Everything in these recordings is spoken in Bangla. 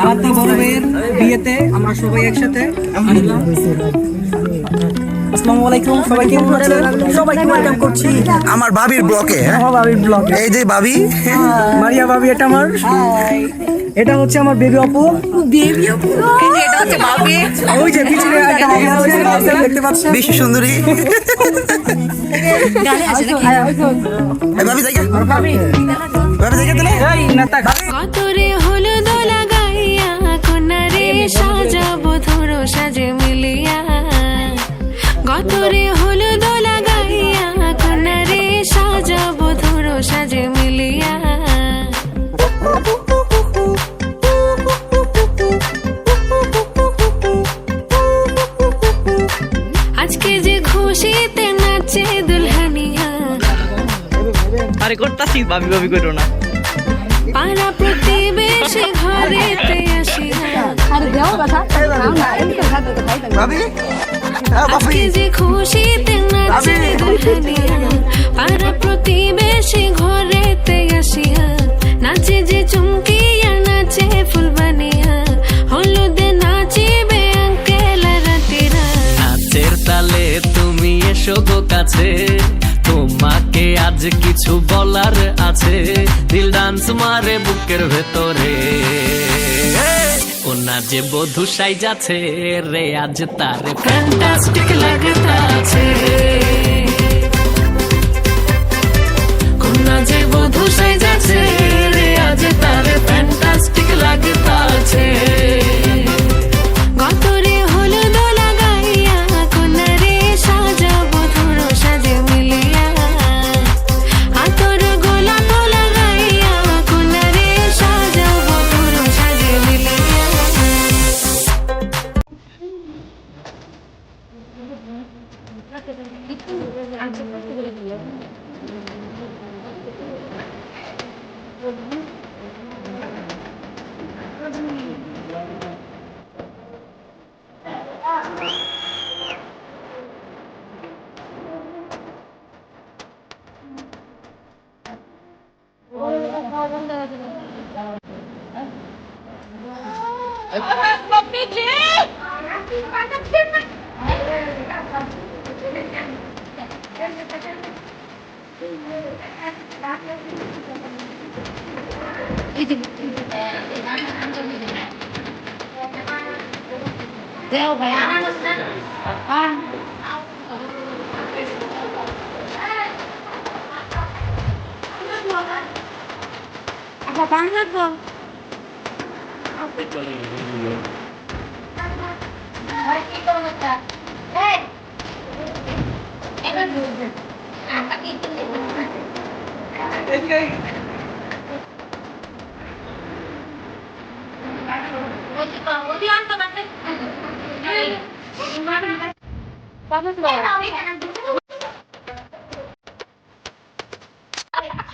আমার তো বড় ভাইয়ের বিয়েতে আমরা সবাই একসাথে আসলাম। আসসালামু আলাইকুম, সবাই কেমন আছেন? সবাইকে ওয়েলকাম করছি আমার ভাবির ব্লকে। আমার ভাবির ব্লগে। এই যে ভাবি, মারিয়া ভাবি, এটা আমার, এটা হচ্ছে আমার বেবি আপু। বেবি আপু, এই যে এটা হচ্ছে ভাবি। ওই যে পিছনে একটা ভাবি আছে, দেখতে পাচ্ছেন? বিশ্ব সুন্দরী। এই ভাবি দেখে, ভাবি দেখে দিলে। এই নেতা কতরে হলুদ লাগাইয়া কোনারে সাজাবো ধরো সাজে মিলিয়া গতরে হলুদ লাগাইয়া কোনারে সাজাবো ধরো সাজে মিলিয়া আজকে যে খুশিতে নাচে দুলহানিয়া আরে করতাছি ভাবি ভাবি করো না। পাড়া প্রতিবেশী ঘরেতে আসিয়া ভাবি, আজকে যে খুশিতে নাচে দুলহানিয়া পাড়া প্রতিবেশী ঘরেতে আসিয়া নাচে যে চুমকিয়া নাচে ফুলবানিয়া হলুদে নাচিবে আঙ্কেল রাতিরা নাচের তালে তুমি এসো গো কাছে, তোমাকে আজ কিছু বলার আছে, দিল ডান্স মারে বুকের ভেতরে, কোনা যে বধু সাই যাচ্ছে রে আজ তার ফ্যান্টাস্টিক লাগতাছে, কোনা যে বধু সাই যাচ্ছে রে আজ তার ফ্যান্টাস্টিক লাগতাছে। গতরে হলুদ লাগাইয়া কোনারে সাজাবো ধরো সাজে মিলিয়া আতর গোলাপ লাগাইয়া কোনারে সাজাবো ধরো সাজে মিলিয়া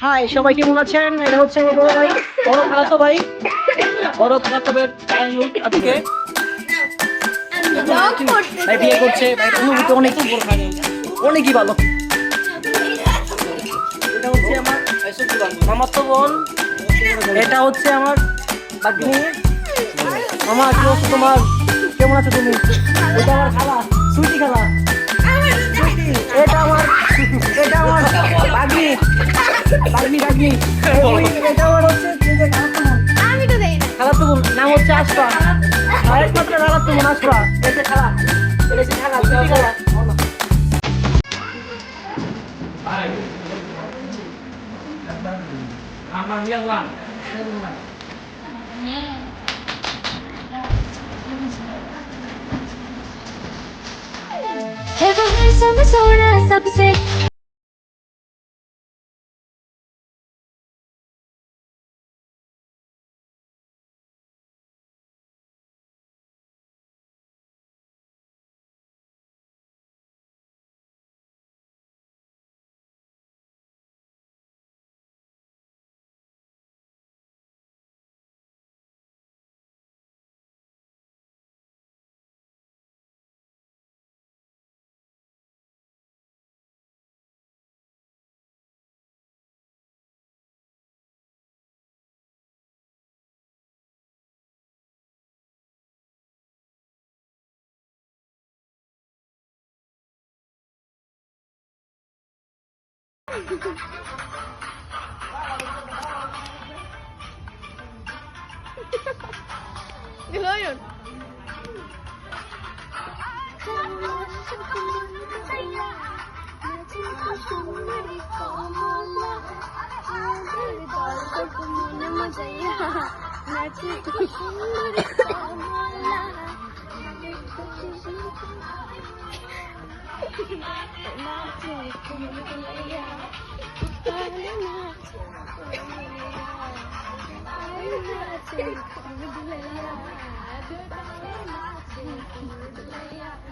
হাই, সবাই কেমন আছেন? এটা হচ্ছে আমার বড় ভাই, বড় খালাতো ভাই, বড় খালাতো ভাই আজকে ভাই বিয়ে করছে। ভাই অনুভূতি অনেক বড় ভাই, অনেকই ভালো। এটা হচ্ছে আমার মামাতো বোন, এটা হচ্ছে আমার ভাগ্নি। মামা কি হচ্ছে তোমার? কেমন আছো তুমি? এটা আমার খালা, সুইটি খালা। এটা আমার ভাগ্নি, ভাগ্নি। এটা আমার হচ্ছে খালাতো বোন, নাম হচ্ছে আশফা। একমাত্র খালাতো বোন আশফা। এটা খালা, এটা খালা, সুইটি খালা। सबसे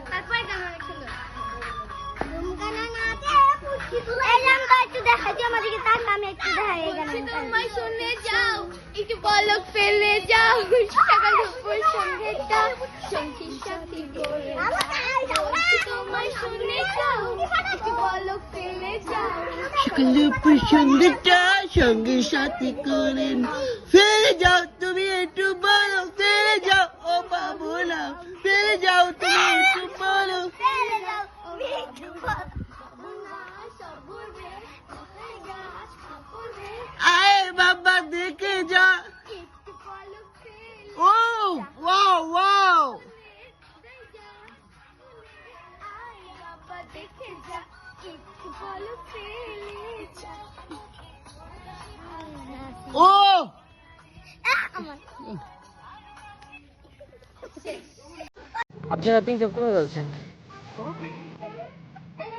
তারপরে গান অনেক সুন্দর গানা নাচে এই গানটা একটু দেখাই দিও আমাদেরকে তার নামে একটু দেখাই এই গানটা তোমায় শুনে যাও একটু পলক ফেলে যাও সকাল দুপুর সন্ধ্যেটা সঙ্গী সাথী করে তোমায় শুনে যাও একটু পলক ফেলে যাও সকাল দুপুর সন্ধ্যেটা সঙ্গী সাথী করে ফেলে যাও তুমি একটু বলো ফেলে যাও ও বাবু না ফেলে যাও তুমি একটু বলো ফেলে যাও তুমি একটু পলক আয় বাবা দেখে যা একটু পলক ফেলে ও ওয়াও ওয়াও আয় বাবা দেখে যা একটু পলক ফেলে যা ও আমার আপনারা তিনজন কোথায় যাচ্ছেন?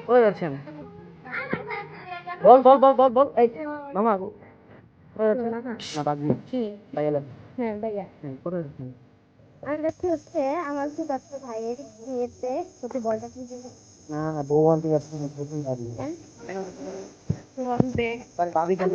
কোথায় যাচ্ছেন? বল বল বল বল বল এই মামা কোথায় যাচ্ছেন? না বাদ দিন ভাই এলেন হ্যাঁ ভাইয়া কোথায় যাচ্ছেন? আমি যাচ্ছি হচ্ছে আমার যে বাচ্চা ভাইয়ের বিয়েতে ছোটো বলটা কি না বউ আনতে যাচ্ছেন প্রথম ভাবি ভাবি কেন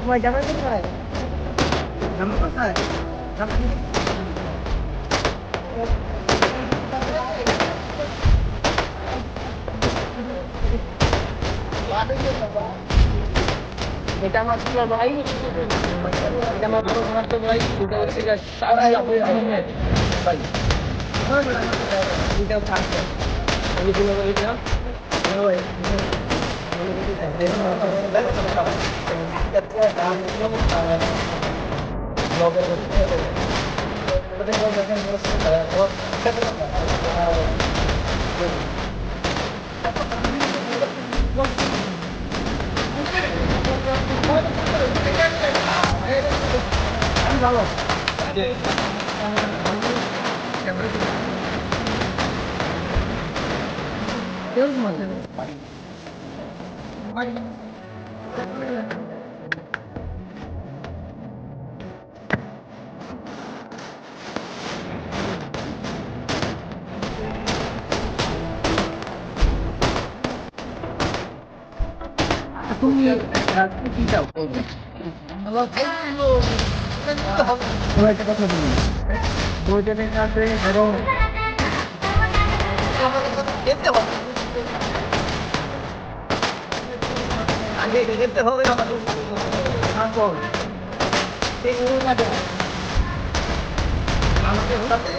তোমার জামাই কোথায়? জামাই কোথায়? এটা আমার ছোট ভাই, এটা আমার বড় ছোট ভাই, এটা হচ্ছে সারাই আহমেদ ভাই। এটাও থাকবে আমি কোনো বলেছিলাম ভালো তুমি কি চাও একটা কথা বলি দুজনের কাছে ধরো আগে যেতে হবে তারপর আমাকে সাথে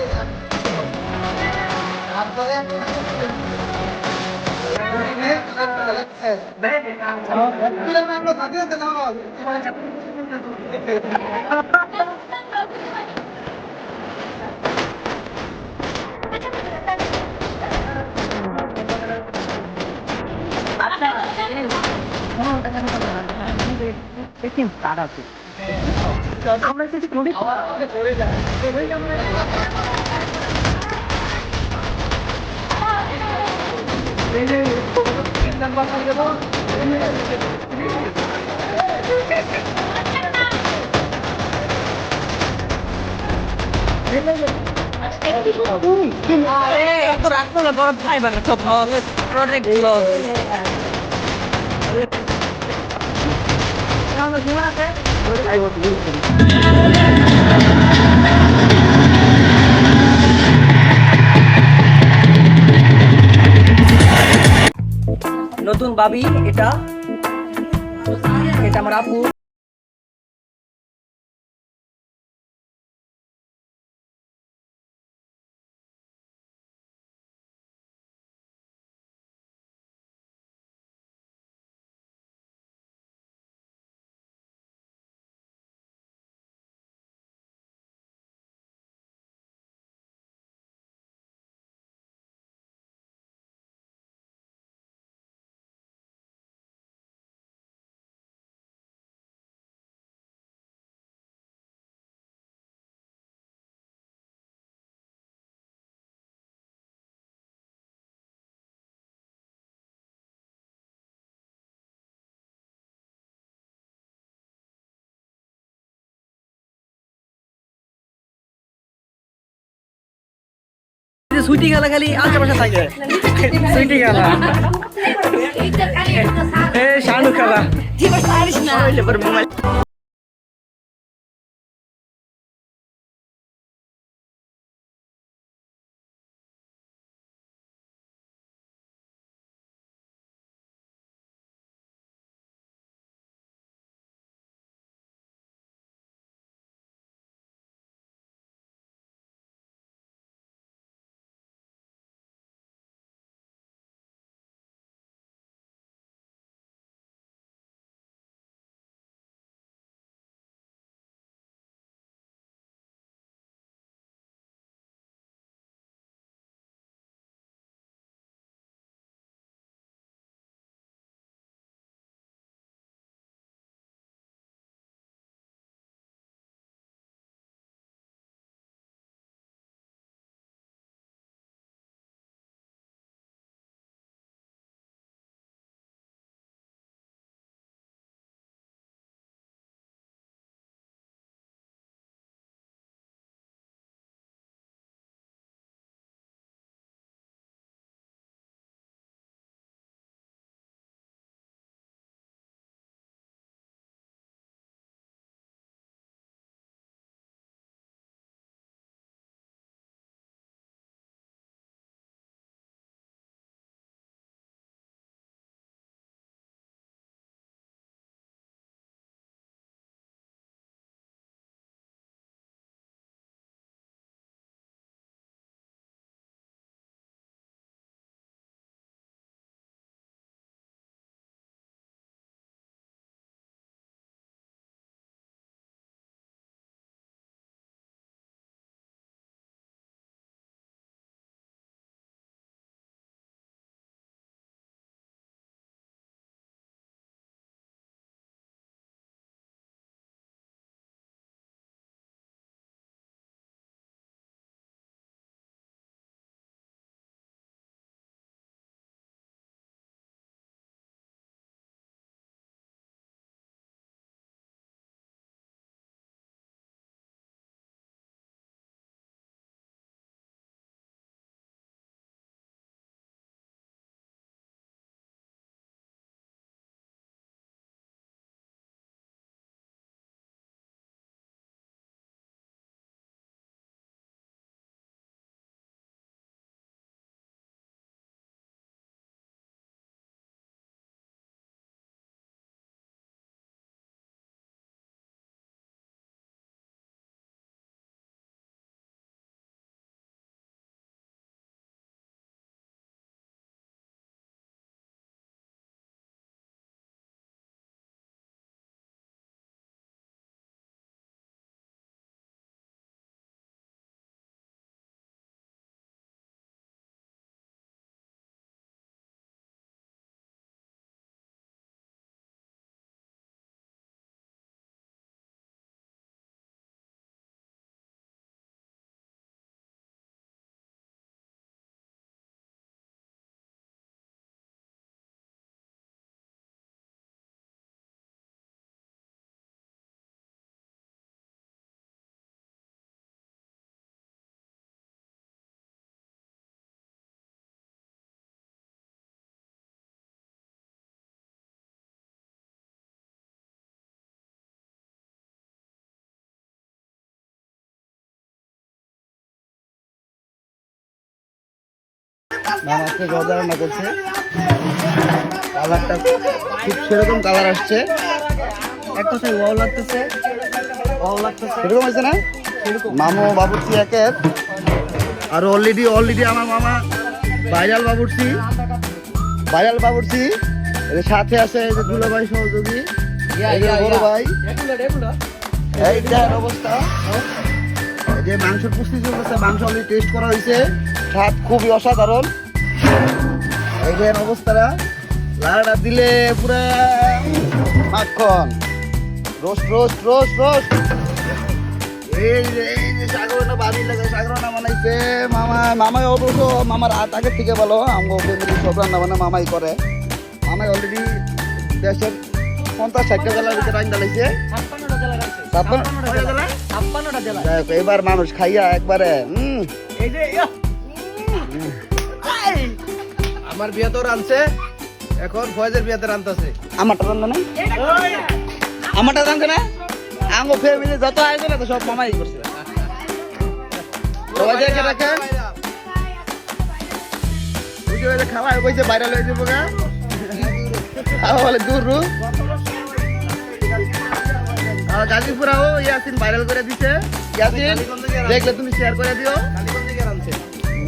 আমরা যদি করে যাই তো রাখতো না তোর ভাই বানা সব প্রজেক্ট নতুন ভাবি এটা এটা আমার আপু সুইটি খেলা খালি আশেপাশে থাকে সুইটি খেলা শানু খেলা মামা আজকে গজা রান্না করছে, কালারটা ঠিক সেরকম কালার আসছে, এক কথায় ওয়াও লাগতেছে, ওয়াও লাগতেছে। সেরকম হয়েছে না? মামু বাবুর্চি একের, আর অলরেডি আমার মামা ভাইরাল বাবুর্চি, এর সাথে আছে এই যে দুলাভাই সহযোগী, এই যে বড় ভাই, এই দেখেন অবস্থা। এই যে মাংসের প্রস্তুতি চলতেছে, মাংস অলরেডি টেস্ট করা হয়েছে, স্বাদ খুবই অসাধারণ। এই দেখেন অবস্থাটা, লাড়াটা দিলে পুরা মাখন, রোস্ট রোস্ট রোস্ট রোস্ট। এই যে সাগরনা বাবির লাগে, সাগরনা বানাইছে মামাই অবশ্য মামার হাত আগের থেকে ভালো, আমগো ফ্যামিলি সব রান্না বান্না মামাই করে। মামাই অলরেডি দেশের 50-60টা জেলার ভিতরে রান্না লাগছে, 56টা জেলা। এবার মানুষ খাইয়া একবারে এই যে আমার বিয়ে তো রানছে, এখন ফয়েজের বিয়েতে রানতেছে। আমারটা রান্না না, আমারটা রান্ধে না, আমগো ফ্যামিলি যত আয়োজন আছে সব মামাই করছে। সবাই দেখে রাখেন, খাওয়া কইছে ভাইরাল হয়ে যাবো গা, খাওয়া বলে দূর রু। গাজীপুরাও ইয়াসিন ভাইরাল করে দিছে, ইয়াসিন দেখলে তুমি শেয়ার করে দিও।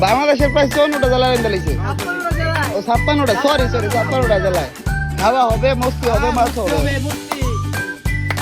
বাংলাদেশের প্রায় 54টা জেলায় রান্না লাগছে, ও 56টা, সরি 56টা জেলায় খাওয়া হবে, মস্তি হবে, মাছ হবে।